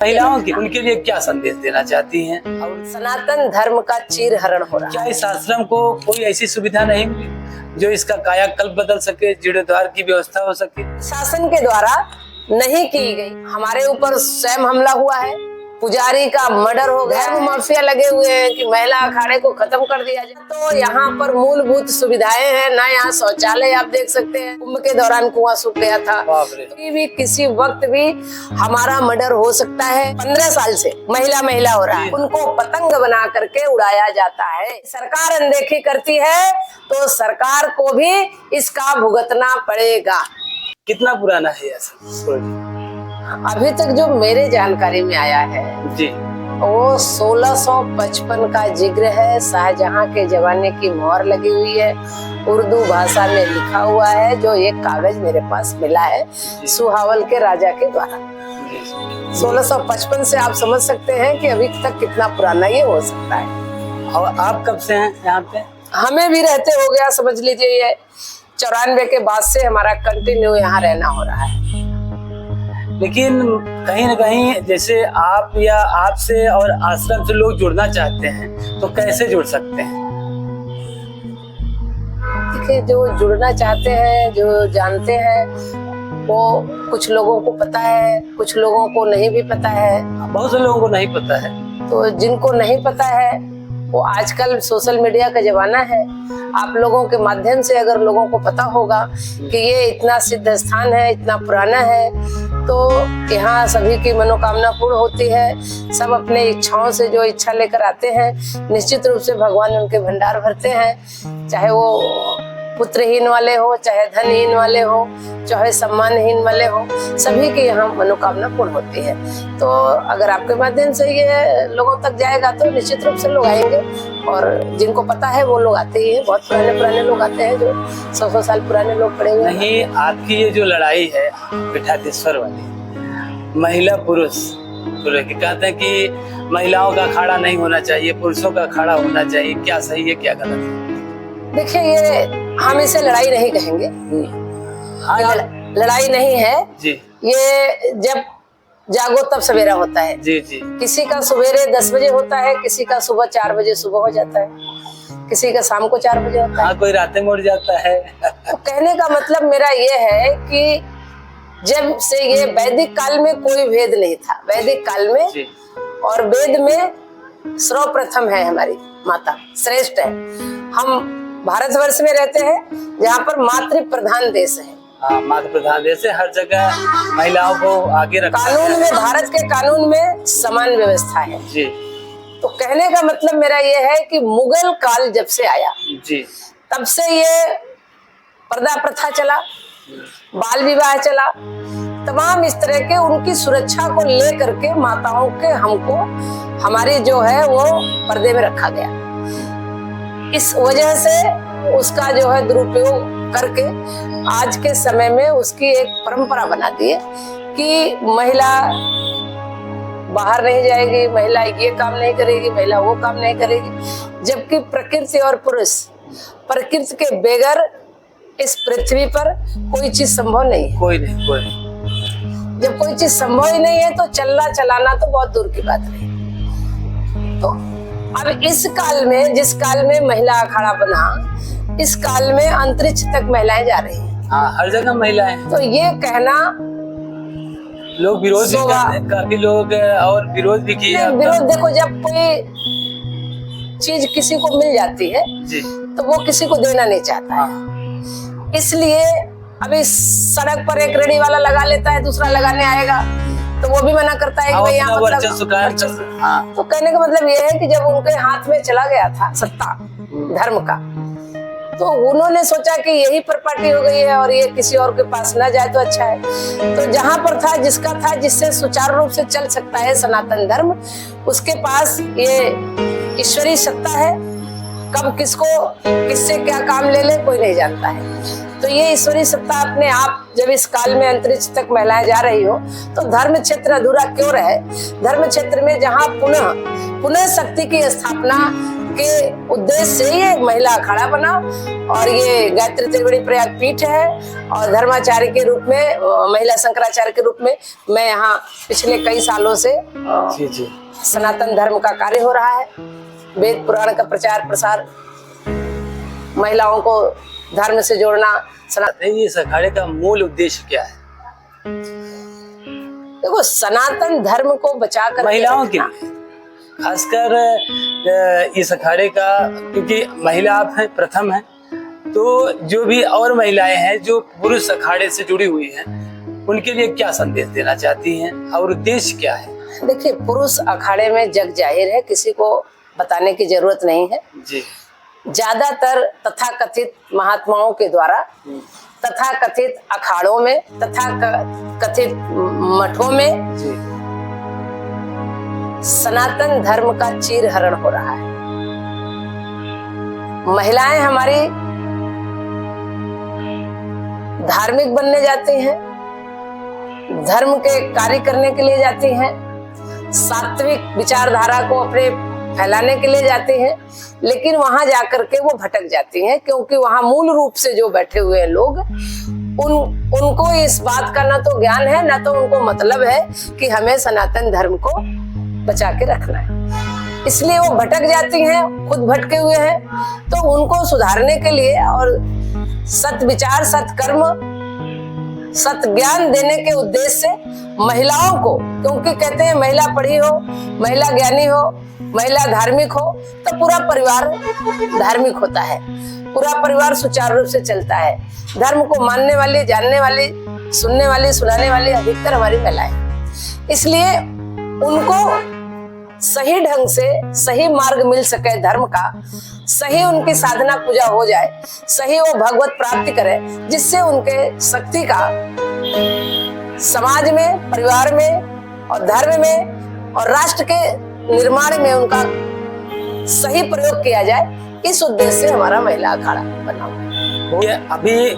महिलाओं की उनके लिए क्या संदेश देना चाहती हैं? और सनातन धर्म का चीरहरण हो रहा क्या है। इस आश्रम को कोई ऐसी सुविधा नहीं मिली जो इसका कायाकल्प बदल सके, जीर्णोद्धार की व्यवस्था हो सके? शासन के द्वारा नहीं की गई। हमारे ऊपर स्वयं हमला हुआ है, पुजारी का मर्डर हो गया, माफिया लगे हुए हैं कि महिला अखाड़े को खत्म कर दिया जाए। तो यहाँ पर मूलभूत सुविधाएं हैं ना, यहाँ शौचालय आप देख सकते हैं। कुंभ के दौरान कुआं सूख गया था। तो भी किसी वक्त भी हमारा मर्डर हो सकता है। 15 साल से महिला हो रहा है, उनको पतंग बना करके उड़ाया जाता है। सरकार अनदेखी करती है तो सरकार को भी इसका भुगतना पड़ेगा। कितना पुराना है ऐसा? अभी तक जो मेरे जानकारी में आया है जी, वो 1655 का जिक्र है। शाहजहां के जमाने की मोहर लगी हुई है, उर्दू भाषा में लिखा हुआ है। जो एक कागज मेरे पास मिला है सुहावल के राजा के द्वारा। 1655 से आप समझ सकते हैं कि अभी तक कितना पुराना ये हो सकता है। और आप कब से हैं यहाँ पे? हमें भी रहते हो गया, समझ लीजिए ये 94 के बाद से हमारा कंटिन्यू यहाँ रहना हो रहा है। लेकिन कहीं न कहीं जैसे आप या आपसे और आश्रम से लोग जुड़ना चाहते हैं तो कैसे जुड़ सकते हैं? देखिए, जो जुड़ना चाहते हैं, जो जानते हैं, वो कुछ लोगों को पता है, कुछ लोगों को नहीं भी पता है। बहुत से लोगों को नहीं पता है। तो जिनको नहीं पता है वो आजकल सोशल मीडिया का जमाना है। आप लोगों के माध्यम से अगर लोगों को पता होगा कि ये इतना सिद्ध स्थान है, इतना पुराना है, तो यहाँ सभी की मनोकामना पूर्ण होती है। सब अपने इच्छाओं से जो इच्छा लेकर आते हैं, निश्चित रूप से भगवान उनके भंडार भरते हैं। चाहे वो पुत्रहीन वाले हो, चाहे धनहीन वाले हो, चाहे सम्मानहीन वाले हो, सभी की यहाँ मनोकामना पूर्ण होती है। तो अगर आपके माध्यम से ये लोगों तक जाएगा तो निश्चित रूप से लोग आएंगे। और जिनको पता है वो लोग आते ही हैं। बहुत पुराने लोग आते हैं, जो 100 साल पुराने लोग पड़े हुए। नहीं, आपकी ये जो लड़ाई है पीठाधीश्वर वाली, महिला पुरुष की कहते हैं कि महिलाओं का अखाड़ा नहीं होना चाहिए, पुरुषों का अखाड़ा होना चाहिए। क्या सही है, क्या गलत है? देखिए, ये हम इसे लड़ाई नहीं कहेंगे। लड़ाई नहीं है जी। ये जब जागो तब सवेरा होता है। जी जी। किसी का सवेरे 10 बजे होता है, किसी का सुबह 4 बजे सुबह हो जाता है, किसी का शाम को 4 बजे होता है। कोई रातें मुड़ जाता है। तो कहने का मतलब मेरा ये है कि जब से ये वैदिक काल में कोई भेद नहीं था। वैदिक काल में जी। और वेद में सर्वप्रथम है, हमारी माता श्रेष्ठ है। हम भारतवर्ष में रहते हैं जहाँ पर मातृ प्रधान देश है। हाँ, मातृ प्रधान देश है। हर जगह महिलाओं को आगे रखा कानून में, भारत के कानून में समान व्यवस्था है। जी। तो कहने का मतलब मेरा ये है कि मुगल काल जब से आया जी, तब से ये पर्दा प्रथा चला, बाल विवाह चला, तमाम इस तरह के उनकी सुरक्षा को लेकर के माताओं के हमको हमारी जो है वो पर्दे में रखा गया। इस वजह से उसका जो है दुरुपयोग करके आज के समय में उसकी एक परंपरा बना दी है कि महिला बाहर नहीं जाएगी, महिला ये काम नहीं करेगी, महिला वो काम नहीं करेगी। जबकि प्रकृति और पुरुष, प्रकृति के बगैर इस पृथ्वी पर कोई चीज संभव नहीं है। कोई नहीं। जब कोई चीज संभव ही नहीं है तो चलना चलाना तो बहुत दूर की बात है। तो अब इस काल में, जिस काल में महिला अखाड़ा बना, इस काल में अंतरिक्ष तक महिलाएं जा रही हैं। हाँ, हर जगह महिलाएं। तो ये कहना, लोग विरोध भी करते हैं, काफी लोग और विरोध भी किया। विरोध देखो, जब कोई चीज किसी को मिल जाती है जी, तो वो किसी को देना नहीं चाहता है। इसलिए अभी सड़क पर एक रेडी वाला लगा लेता है, दूसरा लगाने आएगा तो वो भी मना करता है कि भाई यहाँ मतलब। हाँ। तो कहने का मतलब ये है कि जब उनके हाथ में चला गया था सत्ता धर्म का, तो उन्होंने सोचा कि यही प्रॉपर्टी हो गई है और ये किसी और के पास ना जाए तो अच्छा है। तो जहां पर था, जिसका था, जिससे सुचारू रूप से चल सकता है सनातन धर्म, उसके पास ये ईश्वरीय सत्ता है। कब किसको किससे क्या काम ले ले कोई नहीं जानता है। तो ये ईश्वरीय सत्ता अपने आप जब इस काल में अंतरिक्ष तक महिलाएं जा रही हो तो धर्म क्षेत्र अधूरा क्यों रहे? धर्म क्षेत्र में जहाँ पुनः शक्ति की स्थापना के उद्देश्य से ये महिला अखाड़ा बना और ये गायत्री त्रिवेणी प्रयाग पीठ है और धर्माचार्य के रूप में, महिला शंकराचार्य के रूप में मैं यहाँ पिछले कई सालों से जी जी सनातन धर्म का कार्य हो रहा है। वेद पुराण का प्रचार प्रसार, महिलाओं को धर्म से जोड़ना। इस अखाड़े का मूल उद्देश्य क्या है? देखो, सनातन धर्म को बचाकर महिलाओं के लिए खासकर इस अखाड़े का, क्योंकि महिला आप हैं, प्रथम है, तो जो भी और महिलाएं हैं जो पुरुष अखाड़े से जुड़ी हुई हैं, उनके लिए क्या संदेश देना चाहती हैं और उद्देश्य क्या है? देखिए, पुरुष अखाड़े में जग जाहिर है, किसी को बताने की जरूरत नहीं है जी। ज्यादातर तथाकथित महात्माओं के द्वारा, तथाकथित अखाड़ों में, तथाकथित मठों में जी। सनातन धर्म का चीरहरण हो रहा है। महिलाएं हमारी धार्मिक बनने जाती हैं, धर्म के कार्य करने के लिए जाती हैं, सात्विक विचारधारा को अपने फैलाने के लिए जाती हैं, लेकिन वहां जाकर के वो भटक जाती हैं, क्योंकि वहां मूल रूप से जो बैठे हुए लोग उनको इस बात का ना तो ज्ञान है, ना तो उनको मतलब है कि हमें सनातन धर्म को बचा के रखना है। इसलिए वो भटक जाती हैं, खुद भटके हुए हैं। तो उनको सुधारने के लिए और सत विचार, सत कर्म, सत ज्ञान देने के उद्देश्य से महिलाओं को, क्योंकि कहते हैं महिला पढ़ी हो, महिला ज्ञानी हो, महिला धार्मिक हो, तो पूरा परिवार धार्मिक होता है, पूरा परिवार सुचारू रूप से चलता है। धर्म को मानने वाली, जानने वाली, सुनने वाली, सुनाने वाली अधिकतर हमारी महिलाएं। इसलिए उनको सही ढंग से सही मार्ग मिल सके धर्म का, सही उनकी साधना पूजा हो जाए, सही वो भगवत प्राप्ति करे, जिससे उनके शक्ति का समाज में, परिवार में और धर्म में और राष्ट्र के निर्माण में उनका सही प्रयोग किया जाए। इस उद्देश्य से हमारा महिला अखाड़ा बना हुआ है। अभी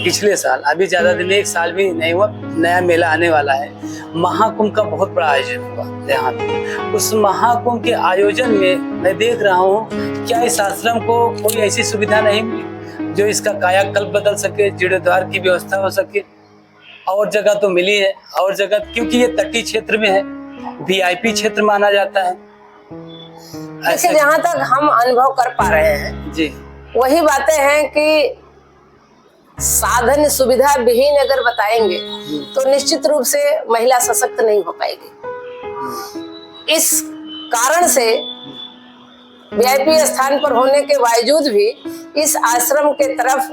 पिछले साल, अभी ज्यादा दिन, एक साल भी नहीं हुआ, नया मेला आने वाला है। महाकुंभ का बहुत बड़ा आयोजन हुआ यहाँ पे। उस महाकुंभ के आयोजन में मैं देख रहा हूँ, क्या इस आश्रम को कोई ऐसी सुविधा नहीं मिली जो इसका कायाकल्प बदल सके, जीर्णोद्धार की व्यवस्था हो सके? और जगह तो मिली है, और जगह, क्योंकि ये तटीय क्षेत्र में है, वीआईपी क्षेत्र माना जाता है। ऐसे जहाँ तक हम अनुभव कर पा रहे हैं जी, वही वही बातें हैं कि साधन सुविधा विहीन अगर बताएंगे तो निश्चित रूप से महिला सशक्त नहीं हो पाएगी। इस कारण से वीआईपी स्थान पर होने के बावजूद भी इस आश्रम के तरफ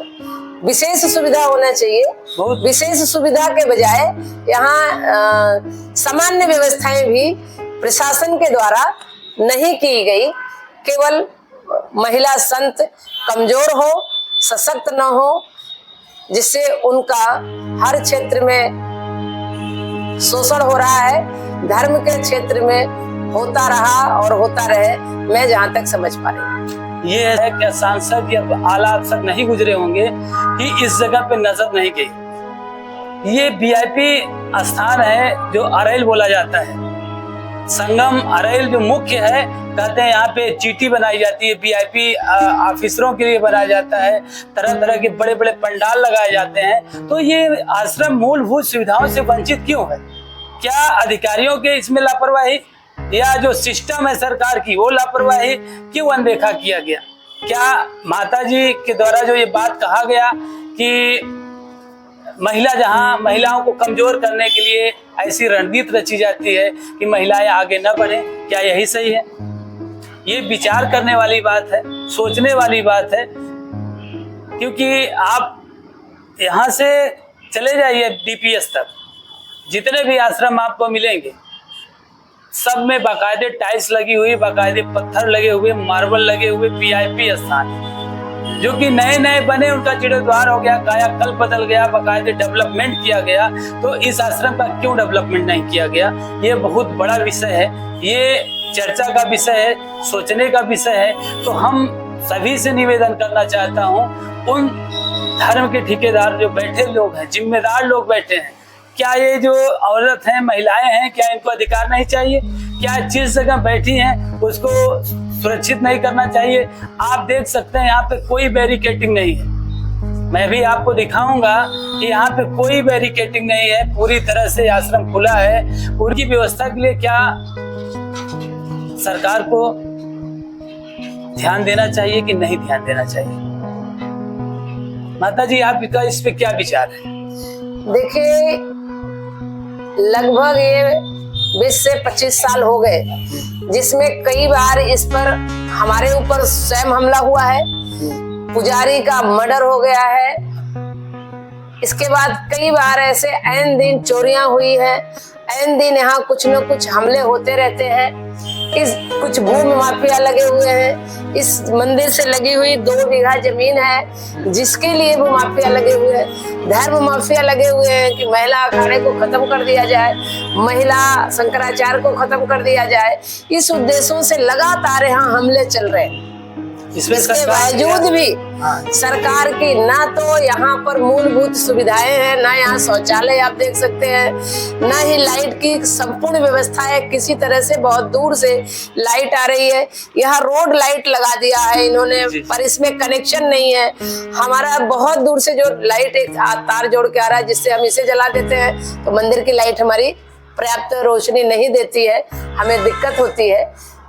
विशेष सुविधा होना चाहिए। विशेष सुविधा के बजाय यहाँ सामान्य व्यवस्थाएं भी प्रशासन के द्वारा नहीं की गई। केवल महिला संत कमजोर हो, सशक्त न हो, जिससे उनका हर क्षेत्र में शोषण हो रहा है, धर्म के क्षेत्र में होता रहा और होता रहे, मैं जहां तक समझ पा रही हूँ। ये है क्या सांसद या आला अफसर नहीं गुजरे होंगे कि इस जगह पे नजर नहीं गई। ये वीआईपी स्थान है जो अरेल बोला जाता है, संगम अरेल जो मुख्य है। कहते हैं यहाँ पे चीटी बनाई जाती है, वीआईपी ऑफिसरों के लिए बनाया जाता है, तरह तरह के बड़े बड़े पंडाल लगाए जाते हैं। तो ये आश्रम मूलभूत सुविधाओं से वंचित क्यों है? क्या अधिकारियों के इसमें लापरवाही, या जो सिस्टम है सरकार की वो लापरवाही, क्यों अनदेखा किया गया? क्या माता जी के द्वारा जो ये बात कहा गया कि महिलाओं को कमजोर करने के लिए ऐसी रणनीति रची जाती है कि महिलाएं आगे न बढ़े, क्या यही सही है? ये विचार करने वाली बात है, सोचने वाली बात है। क्योंकि आप यहाँ से चले जाइए डीपीएस तक, जितने भी आश्रम आपको मिलेंगे सब में बाकायदे टाइल्स लगी हुई, बाकायदे पत्थर लगे हुए, मार्बल लगे हुए वीआईपी स्थान जो कि नए नए बने, उनका जीर्णोद्धार हो गया, कायाकल्प बदल गया, बाकायदे डेवलपमेंट किया गया। तो इस आश्रम का क्यों डेवलपमेंट नहीं किया गया? ये बहुत बड़ा विषय है, ये चर्चा का विषय है, सोचने का विषय है। तो हम सभी से निवेदन करना चाहता हूँ, उन धर्म के ठेकेदार जो बैठे लोग हैं, जिम्मेदार लोग बैठे हैं, क्या ये जो औरत हैं, महिलाएं हैं, क्या इनको अधिकार नहीं चाहिए? क्या जिस जगह बैठी हैं उसको सुरक्षित नहीं करना चाहिए। आप देख सकते हैं यहाँ पे कोई बैरिकेटिंग नहीं है। मैं भी आपको दिखाऊंगा कि यहाँ पे कोई बैरिकेटिंग नहीं है, पूरी तरह से आश्रम खुला है। उनकी व्यवस्था के लिए क्या सरकार को ध्यान देना चाहिए कि नहीं ध्यान देना चाहिए? माता जी, आपका इस पे क्या विचार है? देखिए, लगभग ये 20 से 25 साल हो गए जिसमें कई बार इस पर हमारे ऊपर स्वयं हमला हुआ है, पुजारी का मर्डर हो गया है। इसके बाद कई बार ऐसे ऐन दिन चोरियां हुई है, ऐन दिन यहाँ कुछ न कुछ हमले होते रहते हैं। इस कुछ भूमि माफिया लगे हुए हैं। इस मंदिर से लगी हुई 2 बीघा जमीन है जिसके लिए वो माफिया लगे हुए हैं। धर्म माफिया लगे हुए हैं कि महिला अखाड़े को खत्म कर दिया जाए, महिला शंकराचार्य को खत्म कर दिया जाए। इस उद्देश्यों से लगातार यहाँ हमले चल रहे हैं। इसके बावजूद भी सरकार की ना तो यहाँ पर मूलभूत सुविधाएं हैं, ना यहाँ शौचालय आप देख सकते हैं, ना ही लाइट की संपूर्ण व्यवस्था है। किसी तरह से बहुत दूर से लाइट आ रही है। यहाँ रोड लाइट लगा दिया है इन्होंने, पर इसमें कनेक्शन नहीं है। हमारा बहुत दूर से जो लाइट एक तार जोड़ के आ रहा है जिससे हम इसे जला देते हैं तो मंदिर की लाइट हमारी पर्याप्त रोशनी नहीं देती है, हमें दिक्कत होती है।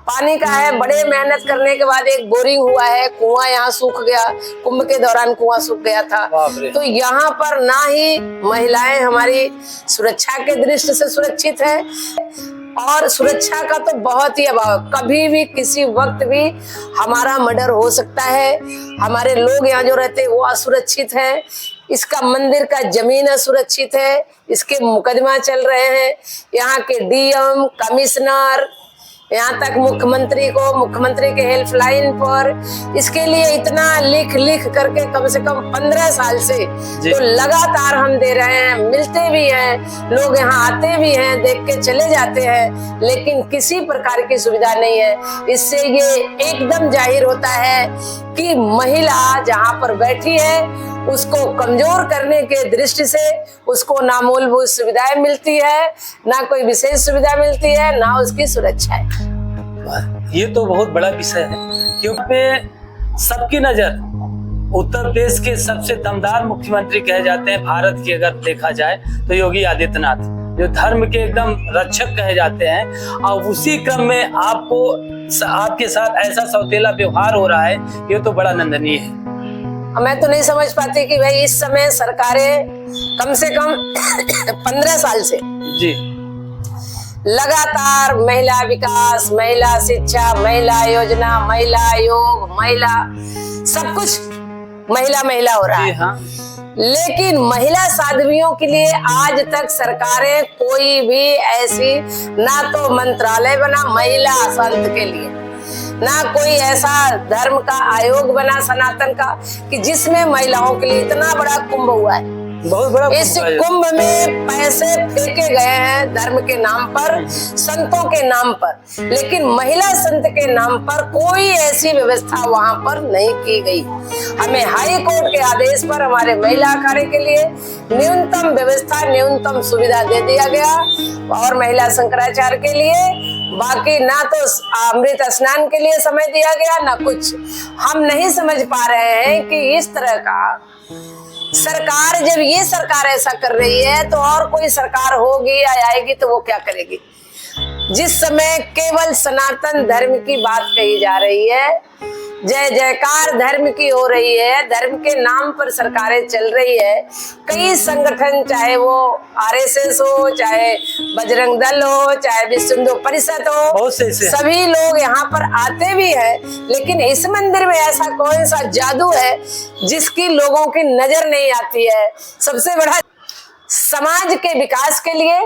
पानी का है, बड़े मेहनत करने के बाद एक बोरिंग हुआ है, कुआं यहाँ सूख गया, कुंभ के दौरान कुआं सूख गया था। तो यहाँ पर ना ही महिलाएं हमारी सुरक्षा के दृष्टि से सुरक्षित है और सुरक्षा का तो बहुत ही अभाव। कभी भी किसी वक्त भी हमारा मर्डर हो सकता है। हमारे लोग यहाँ जो रहते हैं वो असुरक्षित है। इसका मंदिर का जमीन असुरक्षित है, इसके मुकदमा चल रहे हैं। यहाँ के डीएम, कमिश्नर, यहाँ तक मुख्यमंत्री के हेल्पलाइन पर इसके लिए इतना लिख करके कम से कम 15 साल से तो लगातार हम दे रहे हैं। मिलते भी हैं, लोग यहाँ आते भी हैं, देख के चले जाते हैं, लेकिन किसी प्रकार की सुविधा नहीं है। इससे ये एकदम जाहिर होता है कि महिला जहाँ पर बैठी है उसको कमजोर करने के दृष्टि से उसको ना मूलभूत सुविधाएं मिलती है, ना कोई विशेष सुविधा मिलती है, ना उसकी सुरक्षा है। ये तो बहुत बड़ा विषय है क्योंकि सबकी नजर उत्तर प्रदेश के सबसे दमदार मुख्यमंत्री कहे जाते हैं भारत की, अगर देखा जाए तो योगी आदित्यनाथ, जो धर्म के एकदम रक्षक कहे जाते हैं। और उसी क्रम में आपके साथ ऐसा सौतेला व्यवहार हो रहा है, ये तो बड़ा निंदनीय है। मैं तो नहीं समझ पाती कि भाई इस समय सरकारें कम से कम 15 साल से जी लगातार महिला विकास, महिला शिक्षा, महिला योजना, महिला आयोग, महिला सब कुछ महिला हो रहा है। हाँ। लेकिन महिला साध्वियों के लिए आज तक सरकारें कोई भी ऐसी, ना तो मंत्रालय बना महिला संत के लिए, ना कोई ऐसा धर्म का आयोग बना सनातन का कि जिसमें महिलाओं के लिए इतना बड़ा कुंभ हुआ है। बहुत बड़ा इस कुंभ में पैसे फेंके गए हैं धर्म के नाम पर, संतों के नाम पर, लेकिन महिला संत के नाम पर कोई ऐसी व्यवस्था वहां पर नहीं की गई। हमें हाई कोर्ट के आदेश पर हमारे महिला अखाड़े के लिए न्यूनतम व्यवस्था, न्यूनतम सुविधा दे दिया गया और महिला शंकराचार्य के लिए बाकी ना तो अमृत स्नान के लिए समय दिया गया, ना कुछ। हम नहीं समझ पा रहे हैं कि इस तरह का सरकार, जब ये सरकार ऐसा कर रही है तो और कोई सरकार होगी या आएगी तो वो क्या करेगी। जिस समय केवल सनातन धर्म की बात कही जा रही है, जय जयकार धर्म की हो रही है, धर्म के नाम पर सरकारें चल रही है। कई संगठन, चाहे वो आरएसएस हो, चाहे बजरंग दल हो, चाहे विश्व हिंदू परिषद हो, सभी लोग यहाँ पर आते भी हैं, लेकिन इस मंदिर में ऐसा कौन सा जादू है जिसकी लोगों की नजर नहीं आती है। सबसे बड़ा समाज के विकास के लिए,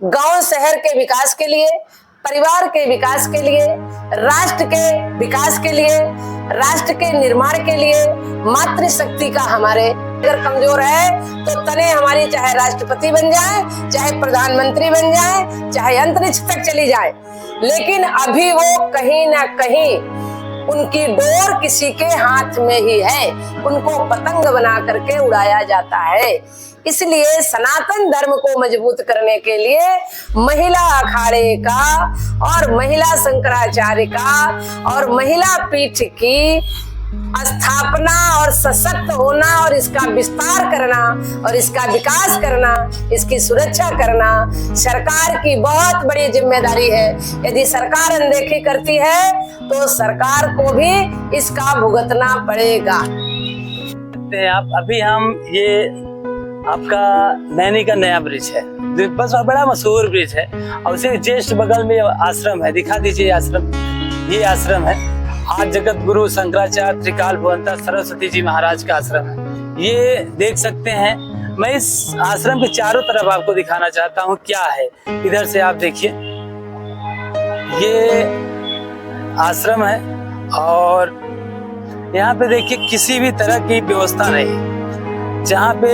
गांव शहर के विकास के लिए, परिवार के विकास के लिए, राष्ट्र के विकास के लिए, राष्ट्र के निर्माण के लिए मातृशक्ति का हमारे अगर कमजोर है तो तने हमारी चाहे राष्ट्रपति बन जाए, चाहे प्रधानमंत्री बन जाए, चाहे अंतरिक्ष तक चली जाए, लेकिन अभी वो कहीं ना कहीं उनकी डोर किसी के हाथ में ही है, उनको पतंग बना करके उड़ाया जाता है। इसलिए सनातन धर्म को मजबूत करने के लिए महिला अखाड़े का और महिला शंकराचार्य का और महिला पीठ की स्थापना और सशक्त होना और इसका विस्तार करना और इसका विकास करना, इसकी सुरक्षा करना सरकार की बहुत बड़ी जिम्मेदारी है। यदि सरकार अनदेखी करती है तो सरकार को भी इसका भुगतना पड़ेगा। आप अभी हम ये आपका नैनी का नया ब्रिज है, बस बड़ा मशहूर ब्रिज है और उसे जस्ट बगल में आश्रम है। दिखा दीजिए आश्रम, ये आश्रम है। आज जगत गुरु शंकराचार्य त्रिकाल भुवंता सरस्वती जी महाराज का आश्रम है। ये देख सकते हैं। मैं इस आश्रम के चारों तरफ आपको दिखाना चाहता हूँ क्या है। इधर से आप देखिए, ये आश्रम है और यहाँ पे देखिए किसी भी तरह की व्यवस्था नहीं। जहाँ पे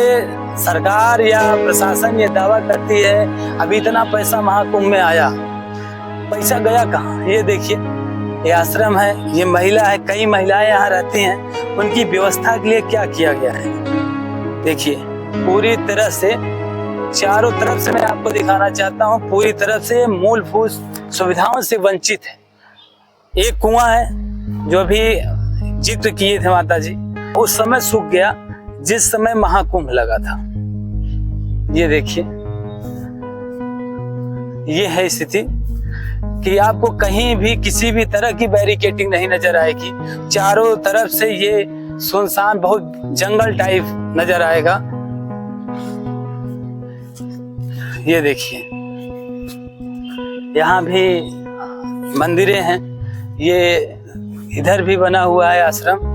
सरकार या प्रशासन ये दावा करती है अभी इतना पैसा महाकुंभ में आया, पैसा गया कहाँ? ये देखिए, ये आश्रम है, ये महिला है, कई महिलाएं यहाँ रहती हैं। उनकी व्यवस्था के लिए क्या किया गया है देखिए। पूरी तरह से चारों तरफ से मैं आपको दिखाना चाहता हूँ, पूरी तरफ से मूलभूत सुविधाओं से वंचित है। एक कुआं है जो अभी जिक्र किए थे माता जी, उस समय सूख गया जिस समय महाकुंभ लगा था। ये देखिए, ये है स्थिति कि आपको कहीं भी किसी भी तरह की बैरिकेटिंग नहीं नजर आएगी। चारों तरफ से ये सुनसान बहुत जंगल टाइप नजर आएगा। ये देखिए, यहाँ भी मंदिरें हैं, ये इधर भी बना हुआ है आश्रम।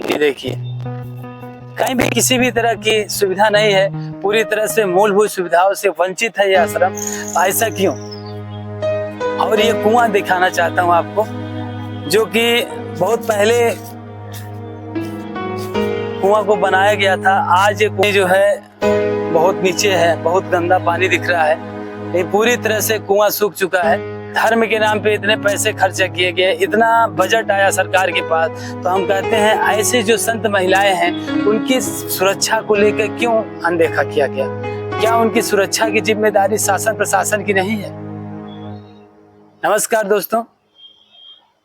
ये देखिए, कहीं भी किसी भी तरह की सुविधा नहीं है, पूरी तरह से मूलभूत सुविधाओं से वंचित है ये आश्रम। ऐसा क्यों? और ये कुआं दिखाना चाहता हूं आपको, जो कि बहुत पहले कुआं को बनाया गया था। आज ये कुआं जो है बहुत नीचे है, बहुत गंदा पानी दिख रहा है। ये पूरी तरह से कुआं सूख चुका है। धर्म के नाम पे इतने पैसे खर्चा किए गए, इतना बजट आया सरकार के पास, तो हम कहते हैं ऐसे जो संत महिलाएं हैं उनकी सुरक्षा को लेकर क्यों अनदेखा किया गया? क्या उनकी सुरक्षा की जिम्मेदारी शासन प्रशासन की नहीं है? नमस्कार दोस्तों,